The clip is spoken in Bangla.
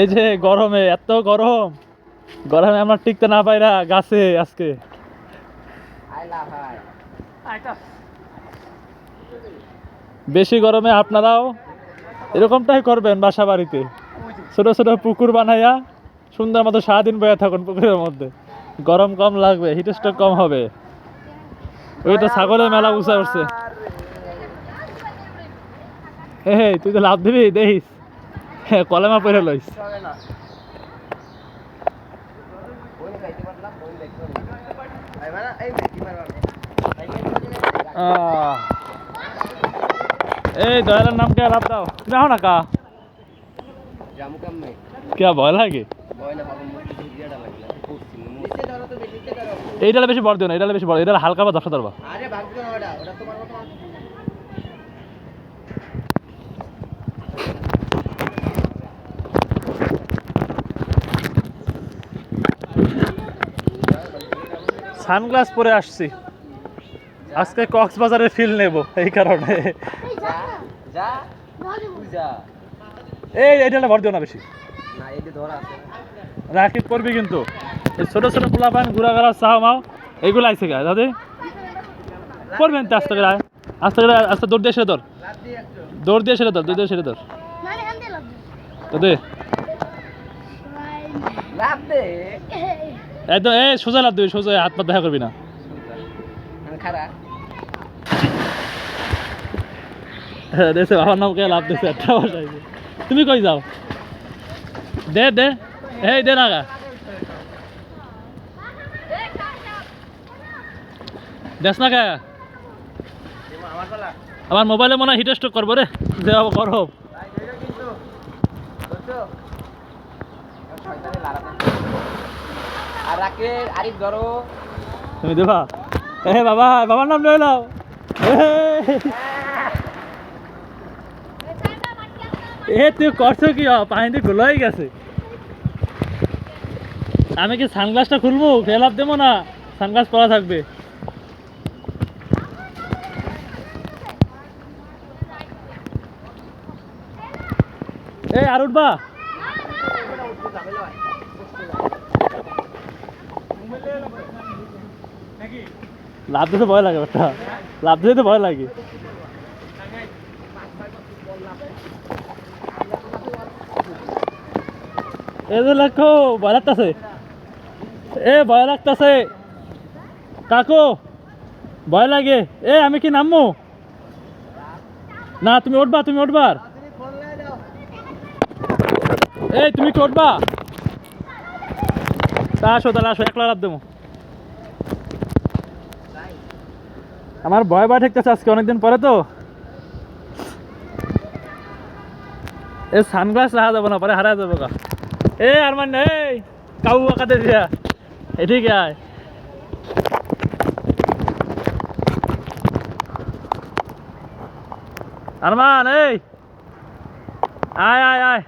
এই যে গরমে এত গরম, গরমে আমরা টিকতে না পাইরা গাছে আজকে। বেশি গরমে আপনারাও এরকমটাই করবেন বাসা বাড়িতে, ছোট ছোট পুকুর বানাইয়া সুন্দর মতো সারাদিন বয়ে থাকুন পুকুরের মধ্যে। গরম কম লাগবে, হিটস্ট্রোক কম হবে। ওই তো ছাগলের মেলা উঁচা উঠছে। হে তুই তো লাভ দিবি দেখিস, হ্যাঁ কলেমা পরে লইস। এই দয়ালের নাম কে লাভ দাও যাও না কা কে ভয় লাগে। এইটা বেশি বড় দিও না, এটা বেশি বড়, এটা হালকা বা 10 ধরবা। সানগ্লাস পরে আসছি আজকে, কক্সবাজারের ফিল নেব এই কারণে। এই এইটা ভর দিও না বেশি, রাখি করবি কিন্তু। এই ছোট ছোট পোলা পান ঘুরা ঘুরা চাও মাও এইগুলো আইসে গা দাদে করবেন তো আস্তে করে, আস্তে করে আস্তে দৌড় দিয়ে সেরে ধর, দৌড় দিয়ে সেরে ধর, দৌড় দিয়ে সেরে ধর দাদে একদম। এই সোজা লাভ দিবি, সোজা, হাত পা দেখা করবি না। দেশে বাবার নাম কে লাভ দিছে একটা বসাইছে। তুমি কই যাও? দে দে এই দে না গা দেশ না কে আমার মোবাইলে মনে হয় হিটস্ট্রোক করবো রে, যে করো। তুমি দেবা এ বাবা, বাবার নাম লয়ে নাও। এ তুই করছো কি, পানি দিয়ে গোলা হয়ে গেছে। আমি কি সানগ্লাসটা খুলবো? ফেলাপ দেবো না, সানগ্লাস পরা থাকবে। এই আর উঠবা? লাভ দিতে ভয় লাগে, একটা লাভ দিতে ভয় লাগে। এই যে দেখো ভয় লাগতেছে, এ ভয় লাগতেছে কাকু, ভয় লাগে। এ আমি কি নামবো না? তুমি উঠবা, তুমি উঠবার। এই তুমি কি উঠবা? তা আসো, তাহলে আসো, একলা লাভ দেবো। আমার ভয় ভয় ঠেকতেছে আজকে অনেকদিন পরে তো। এ সানগ্লাস রাখা যাবো না, পরে হারা যাবো গা। এ আর মানে এই কাউ কাতে দিয়া এদিকে আয়। আরমান এই আয় আয় আয়।